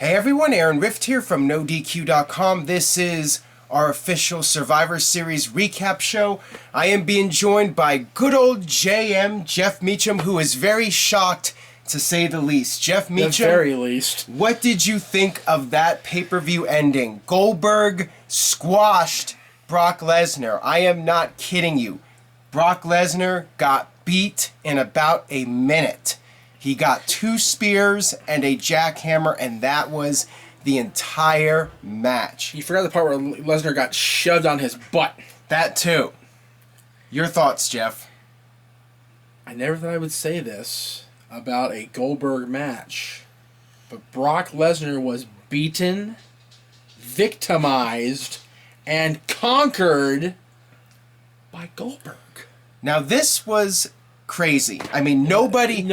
Hey everyone, Aaron Rift here from NoDQ.com. This is our official Survivor Series recap show. I am being joined by good old JM, Jeff Meacham, who is very shocked to say the least. Jeff Meacham, the very least. What did you think of that pay-per-view ending? Goldberg squashed Brock Lesnar. I am not kidding you. Brock Lesnar got beat in about a minute. He got 2 spears and a jackhammer, and that was the entire match. You forgot the part where Lesnar got shoved on his butt. That too. Your thoughts, Jeff? I never thought I would say this about a Goldberg match, but Brock Lesnar was beaten, victimized, and conquered by Goldberg. Now this was crazy. I mean, nobody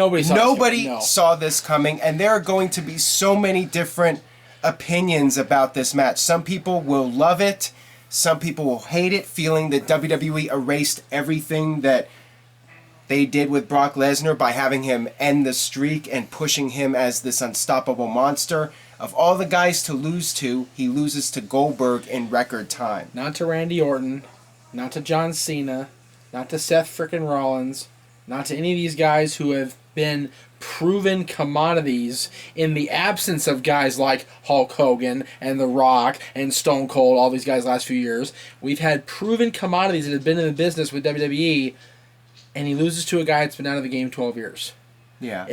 saw this coming, and there are going to be so many different opinions about this match. Some people will love it, some people will hate it, feeling that WWE erased everything that they did with Brock Lesnar by having him end the streak and pushing him as this unstoppable monster. Of all the guys to lose to, he loses to Goldberg in record time. Not to Randy Orton, not to John Cena, not to Seth frickin' Rollins, not to any of these guys who have been proven commodities in the absence of guys like Hulk Hogan and The Rock and Stone Cold, all these guys last few years. We've had proven commodities that have been in the business with WWE, and he loses to a guy that's been out of the game 12 years. Yeah.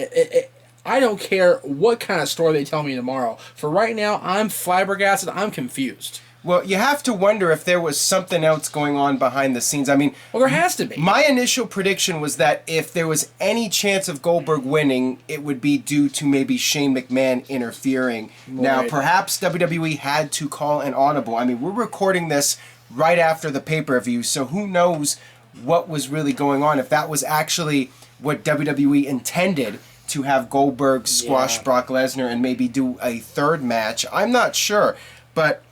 I don't care what kind of story they tell me tomorrow. For right now, I'm flabbergasted. I'm confused. Well, you have to wonder if there was something else going on behind the scenes. I mean, well, there has to be. My initial prediction was that if there was any chance of Goldberg winning, it would be due to maybe Shane McMahon interfering. Right. Now, perhaps WWE had to call an audible. I mean, we're recording this right after the pay-per-view, so who knows what was really going on, if that was actually what WWE intended, to have Goldberg squash Brock Lesnar and maybe do a third match. I'm not sure, but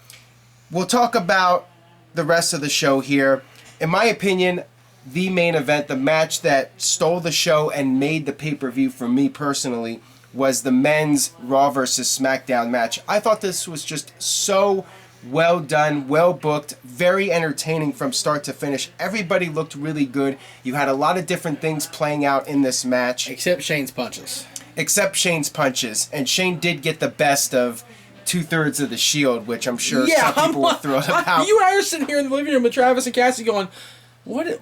we'll talk about the rest of the show here. In my opinion, the main event, the match that stole the show and made the pay-per-view for me personally, was the men's Raw vs. Smackdown match. I thought this was just so well done, well booked, very entertaining from start to finish. Everybody looked really good. You had a lot of different things playing out in this match. Except Shane's punches. And Shane did get the best of 2/3 of the Shield, which I'm sure some people were thrilled about. You and I are sitting here in the living room with Travis and Cassie going, What?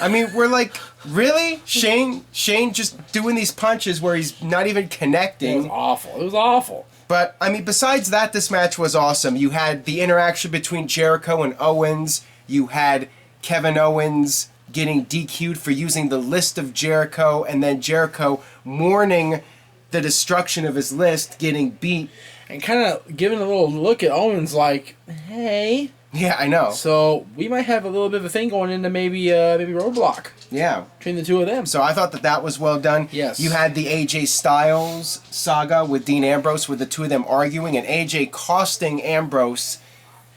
I mean, we're like, really? Shane just doing these punches where he's not even connecting. It was awful. But, I mean, besides that, this match was awesome. You had the interaction between Jericho and Owens. You had Kevin Owens getting DQ'd for using the list of Jericho, and then Jericho mourning the destruction of his list, getting beat. And kind of giving a little look at Owens like, hey. Yeah, I know. So we might have a little bit of a thing going into maybe Roadblock. Yeah. Between the two of them. So I thought that was well done. Yes. You had the AJ Styles saga with Dean Ambrose, with the two of them arguing, and AJ costing Ambrose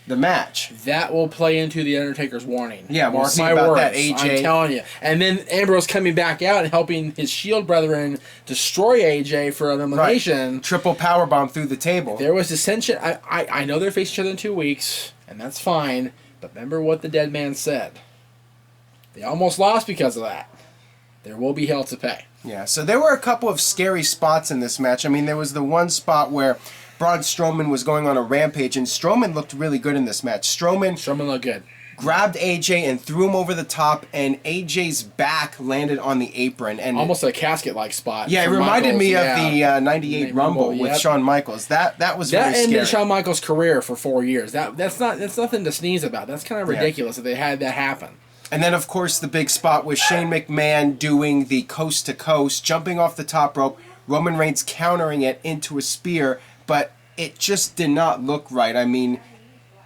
the match. That will play into the Undertaker's warning. Yeah, we'll see about words, that, AJ. I'm telling you. And then Ambrose coming back out and helping his Shield brethren destroy AJ for elimination. Right. Triple powerbomb through the table. There was dissension. I know they're facing each other in 2 weeks, and that's fine. But remember what the dead man said. They almost lost because of that. There will be hell to pay. Yeah, so there were a couple of scary spots in this match. I mean, there was the one spot where Braun Strowman was going on a rampage, and Strowman looked really good in this match. Strowman looked good. Grabbed AJ and threw him over the top, and AJ's back landed on the apron. And almost a casket-like spot. Yeah, it reminded me of the 98 Rumble with Shawn Michaels. That was really scary. That ended Shawn Michaels' career for 4 years. That's nothing to sneeze about. That's kind of ridiculous that they had that happen. And then, of course, the big spot was Shane McMahon doing the coast-to-coast, jumping off the top rope, Roman Reigns countering it into a spear, but it just did not look right. I mean,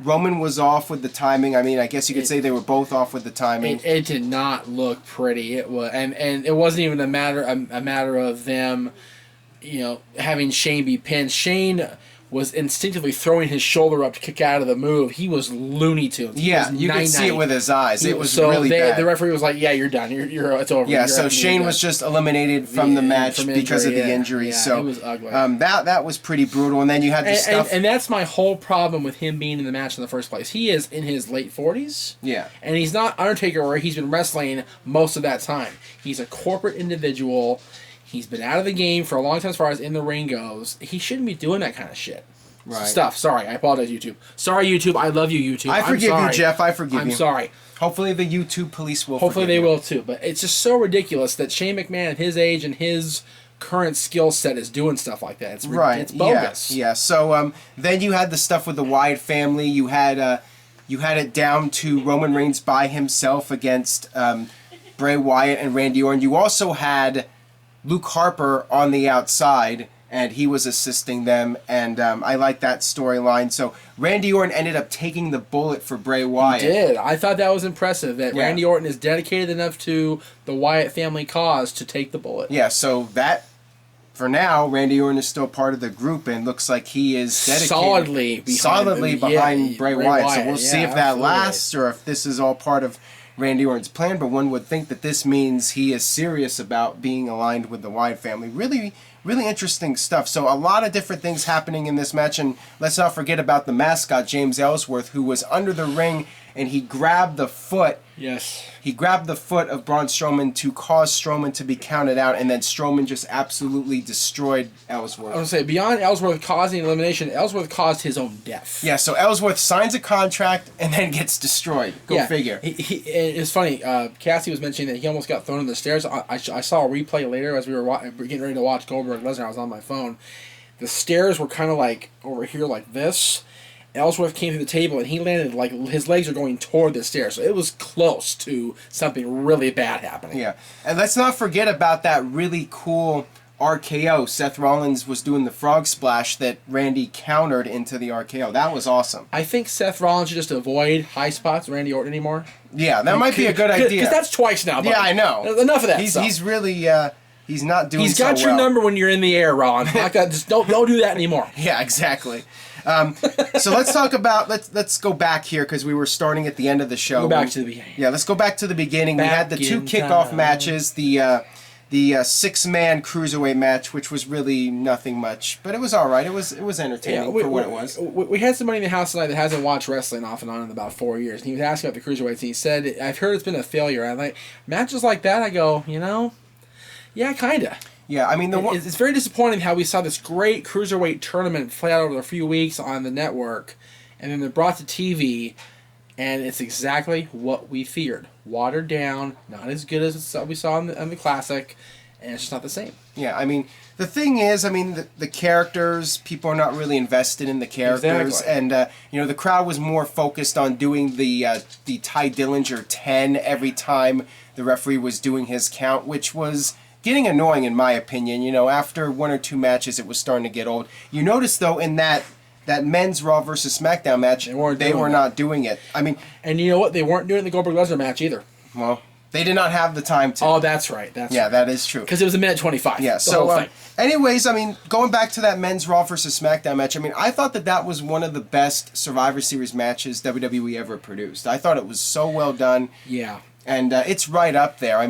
Roman was off with the timing. I mean, I guess you could say they were both off with the timing. It did not look pretty. It was, and it wasn't even a matter of them, having Shane be pinned. Shane was instinctively throwing his shoulder up to kick out of the move. He was Looney Tunes. Yeah, you could see it with his eyes. It was really bad. The referee was like, "Yeah, you're done. It's over." Yeah, so Shane was just eliminated from the match because of the injury. Yeah, so it was ugly. That was pretty brutal. And then you had the stuff. And that's my whole problem with him being in the match in the first place. He is in his late 40s. Yeah. And he's not Undertaker where he's been wrestling most of that time. He's a corporate individual. He's been out of the game for a long time as far as in the ring goes. He shouldn't be doing that kind of shit. Right. Stuff. Sorry, I apologize, YouTube. Sorry, YouTube. I love you, YouTube. I forgive you, Jeff. I forgive you. I'm sorry. Hopefully the YouTube police will. Hopefully they will too. But it's just so ridiculous that Shane McMahon at his age and his current skill set is doing stuff like that. It's right. It's bogus. Yeah. So then you had the stuff with the Wyatt family. You had it down to Roman Reigns by himself against Bray Wyatt and Randy Orton. You also had Luke Harper on the outside, and he was assisting them, and I like that storyline. So Randy Orton ended up taking the bullet for Bray Wyatt. He did. I thought that was impressive, that Randy Orton is dedicated enough to the Wyatt family cause to take the bullet. Yeah, so that, for now, Randy Orton is still part of the group, and looks like he is dedicated. Solidly behind Bray Wyatt. So we'll see if that lasts, or if this is all part of Randy Orton's plan, but one would think that this means he is serious about being aligned with the Wyatt family. Really, really interesting stuff. So a lot of different things happening in this match, and let's not forget about the mascot, James Ellsworth, who was under the ring, and he grabbed the foot. Yes. He grabbed the foot of Braun Strowman to cause Strowman to be counted out, and then Strowman just absolutely destroyed Ellsworth. I was going to say, beyond Ellsworth causing elimination, Ellsworth caused his own death. Yeah, so Ellsworth signs a contract and then gets destroyed. Go figure. It's funny, Cassie was mentioning that he almost got thrown on the stairs. I saw a replay later as we were getting ready to watch Goldberg Lesnar. I was on my phone. The stairs were kind of like over here like this. Ellsworth came to the table and he landed like his legs are going toward the stairs. So it was close to something really bad happening. Yeah. And let's not forget about that really cool RKO. Seth Rollins was doing the frog splash that Randy countered into the RKO. That was awesome. I think Seth Rollins should just avoid high spots with Randy Orton anymore. Yeah, that might be a good idea. Because that's twice now, buddy. Yeah, I know. Enough of that He's really... he's not doing so well. He's got your number when you're in the air, Rollins. Just don't do that anymore. Yeah, exactly. So let's talk about let's go back here because we were starting at the end of the show. Go back to the beginning. Yeah, let's go back to the beginning. We had the two kickoff matches, the 6-man cruiserweight match, which was really nothing much, but it was all right. It was entertaining for what it was. We had somebody in the house tonight that hasn't watched wrestling off and on in about 4 years, and he was asking about the cruiserweights, and he said, "I've heard it's been a failure." I'm like, matches like that, I go, yeah, kinda. Yeah, I mean, it's very disappointing how we saw this great cruiserweight tournament play out over a few weeks on the network, and then they're brought to TV, and it's exactly what we feared. Watered down, not as good as we saw on the Classic, and it's just not the same. Yeah, I mean, the thing is, the characters, people are not really invested in the characters, and the crowd was more focused on doing the Ty Dillinger 10 every time the referee was doing his count, which was getting annoying in my opinion. After one or two matches, it was starting to get old. You notice though in that men's Raw versus SmackDown match, they were not doing it. And you know what? They weren't doing the Goldberg Lesnar match either. Well, they did not have the time to. Oh, that's right. That is true. Because it was a minute 25. Yeah. So, anyways, going back to that men's Raw versus SmackDown match, I thought that was one of the best Survivor Series matches WWE ever produced. I thought it was so well done. Yeah. And it's right up there.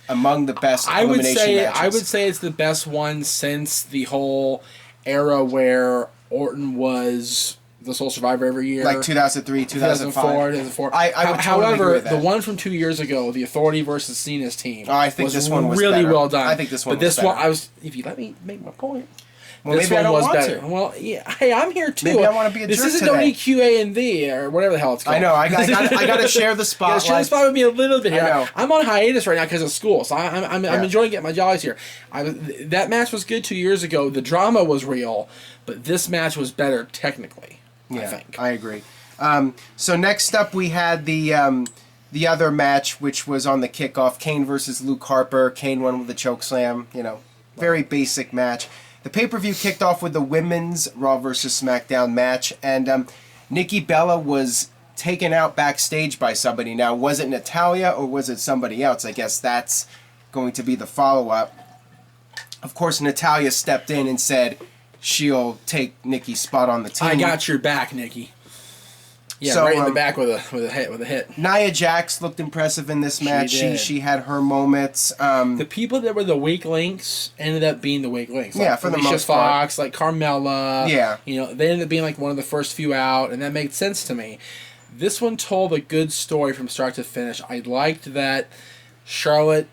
Among the best elimination matches. I would say it's the best one since the whole era where Orton was the sole survivor every year. Like 2003, 2005. 2004. I would However, totally agree with that. The one from 2 years ago, the Authority versus Cena's team, I think this one was really better. well done. I think this one but was this better. one, if you let me make my point. Well, this maybe one I don't was want better. to. Well, yeah. Hey, I'm here too. Maybe I want to be a this jerk isn't today. WQA&V or whatever the hell it's called. I know. I got to share the spotlight. Share the spot with me a little bit here. I know. I'm on hiatus right now because of school, so I'm enjoying getting my jollies here. That match was good 2 years ago. The drama was real, but this match was better technically. Yeah, I think. I agree. So next up, we had the other match, which was on the kickoff: Kane versus Luke Harper. Kane won with a chokeslam. Very basic match. The pay-per-view kicked off with the women's Raw versus SmackDown match, and Nikki Bella was taken out backstage by somebody. Now, was it Natalya or was it somebody else? I guess that's going to be the follow-up. Of course, Natalya stepped in and said, she'll take Nikki's spot on the team. I got your back, Nikki. Yeah, so, right in the back with a hit. Nia Jax looked impressive in this match. She had her moments. The people that were the weak links ended up being the weak links. Like for the Alicia most Fox, part. like Carmella. Yeah. They ended up being like one of the first few out, and that made sense to me. This one told a good story from start to finish. I liked that Charlotte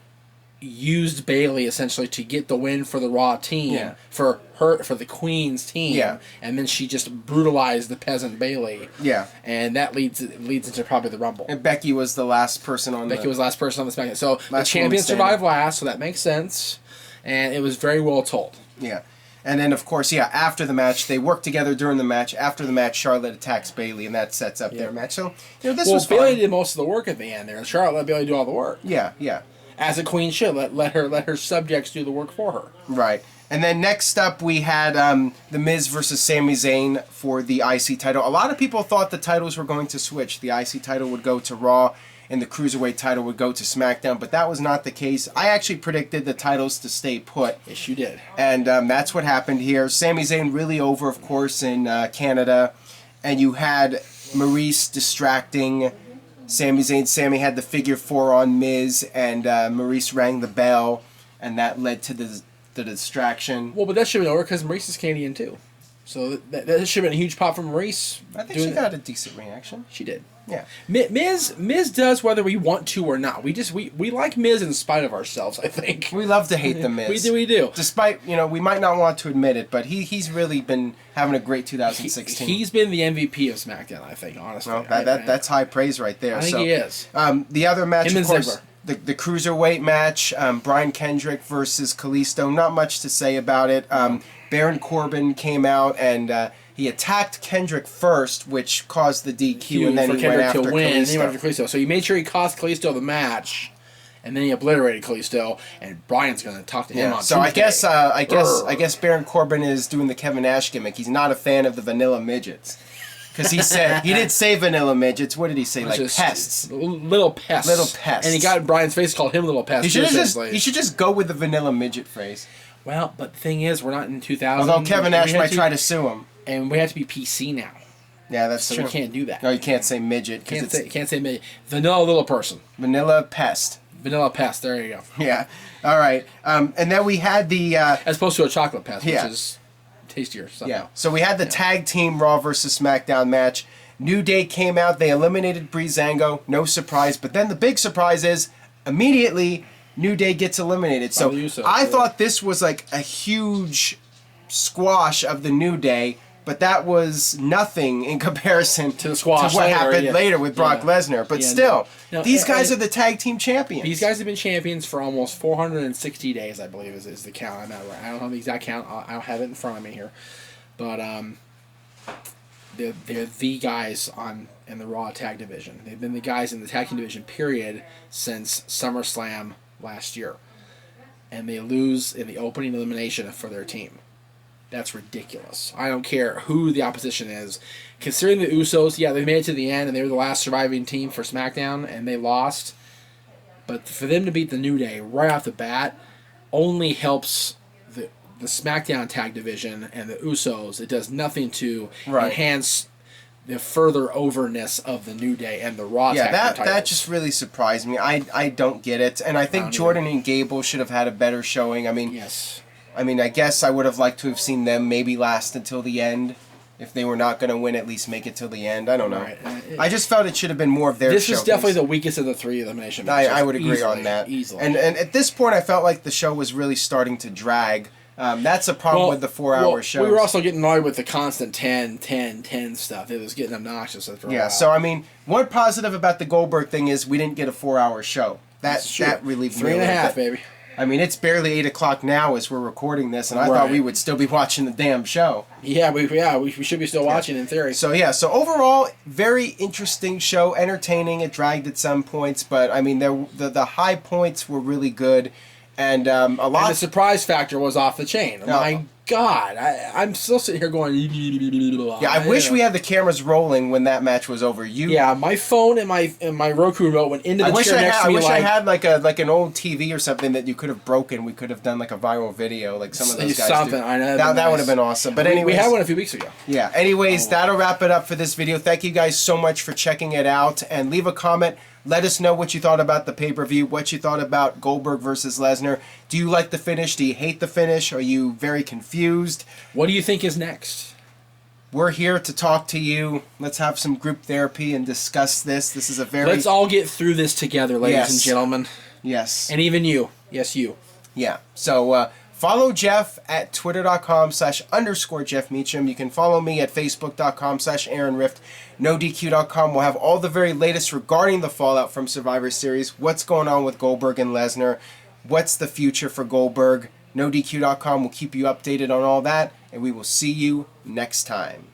used Bayley essentially to get the win for the Raw team, for the Queen's team, and then she just brutalized the peasant Bayley. Yeah, and that leads into probably the Rumble. And Becky was the last person on. Becky was the last person on the SmackDown. So the champion survived last, so that makes sense, and it was very well told. Yeah. And then, of course, after the match, they work together during the match. After the match, Charlotte attacks Bayley, and that sets up their match. So, this was fun. Bayley did most of the work at the end there, and Charlotte let Bayley do all the work. Yeah. As a queen should, let her subjects do the work for her. Right. And then next up, we had The Miz versus Sami Zayn for the IC title. A lot of people thought the titles were going to switch. The IC title would go to Raw, and the Cruiserweight title would go to SmackDown, but that was not the case. I actually predicted the titles to stay put. Yes, you did. And that's what happened here. Sami Zayn really over, of course, in Canada, and you had Maurice distracting Sami Zayn. Sami had the figure 4 on Miz, and Maurice rang the bell, and that led to the distraction. Well, but that should have been over because Maurice is Canadian too. So that should have been a huge pop for Maurice. I think she got a decent reaction. She did. Yeah. Miz does whether we want to or not. We like Miz in spite of ourselves, I think. We love to hate the Miz. we do. Despite, we might not want to admit it, but he's really been having a great 2016. He's been the MVP of SmackDown, I think, honestly. Well, that's high praise right there. I think he is. The other match, Him of course, the Cruiserweight match, Brian Kendrick versus Kalisto. Not much to say about it. Baron Corbin came out and he attacked Kendrick first, which caused the DQ, and then he went after Kalisto. So he made sure he cost Kalisto the match, and then he obliterated Kalisto, and Brian's going to talk to him on So Tuesday. I guess Baron Corbin is doing the Kevin Nash gimmick. He's not a fan of the vanilla midgets. Because he did say vanilla midgets. What did he say? Like pests. Little pests. Little pests. And he got in Brian's face, called him little pest. He should just go with the vanilla midget phrase. Well, but the thing is, we're not in 2000. Although Kevin Nash might try to sue him. And we have to be PC now. Yeah, that's so true. We can't do that. No, you can't say midget. Can't say midget. Vanilla little person. Vanilla pest. Vanilla pest. There you go. Yeah. All right. And then we had the... as opposed to a chocolate pest, which is tastier. Somehow. Yeah. So we had the tag team Raw versus SmackDown match. New Day came out. They eliminated Breezango. No surprise. But then the big surprise is immediately New Day gets eliminated. So I thought this was like a huge squash of the New Day, but that was nothing in comparison to the squash to what happened later with Brock Lesnar. But still, these guys are the tag team champions. These guys have been champions for almost 460 days, I believe, is the count. I'm not right. I don't know the exact count. I don't have it in front of me here, but they're the guys in the Raw tag division. They've been the guys in the tag team division, period, since SummerSlam last year, and they lose in the opening elimination for their team. That's ridiculous. I don't care who the opposition is. Considering the Usos, they made it to the end, and they were the last surviving team for SmackDown, and they lost. But for them to beat the New Day right off the bat only helps the SmackDown tag division and the Usos. It does nothing to enhance the further overness of the New Day and the Raw tag team titles. That just really surprised me. I don't get it. And I think Jordan and Gable should have had a better showing. I guess I would have liked to have seen them maybe last until the end. If they were not going to win, at least make it till the end. I don't know. I just felt it should have been more of their This was definitely the weakest of the 3 elimination matches. I would agree on that. Easily. And at this point, I felt like the show was really starting to drag. That's a problem with the 4-hour shows. We were also getting annoyed with the constant 10, 10, 10 stuff. It was getting obnoxious after a while. So, one positive about the Goldberg thing is we didn't get a 4-hour show. That relieved me a little bit. 3.5, baby. It's barely 8 o'clock now as we're recording this, and I thought we would still be watching the damn show. Yeah, we should be still watching in theory. So overall, very interesting show, entertaining. It dragged at some points, but the high points were really good, and a lot. And the surprise factor was off the chain. God, I'm still sitting here going. Yeah, I wish we had the cameras rolling when that match was over. Yeah, my phone and my Roku remote went into the chair next to me. I wish I had like an old TV or something that you could have broken. We could have done like a viral video, like some of those guys something. do. I know That would have been awesome. But anyways, we had one a few weeks ago. Yeah. Anyways, that'll wrap it up for this video. Thank you guys so much for checking it out, and leave a comment. Let us know what you thought about the pay-per-view, what you thought about Goldberg versus Lesnar. Do you like the finish? Do you hate the finish? Are you very confused? What do you think is next? We're here to talk to you. Let's have some group therapy and discuss this. This is a very... Let's all get through this together, ladies and gentlemen. Yes. And even you. Yes, you. Yeah. So, follow Jeff at twitter.com/_Jeff Meacham. You can follow me at facebook.com/AaronRift. NoDQ.com will have all the very latest regarding the fallout from Survivor Series. What's going on with Goldberg and Lesnar? What's the future for Goldberg? NoDQ.com will keep you updated on all that, and we will see you next time.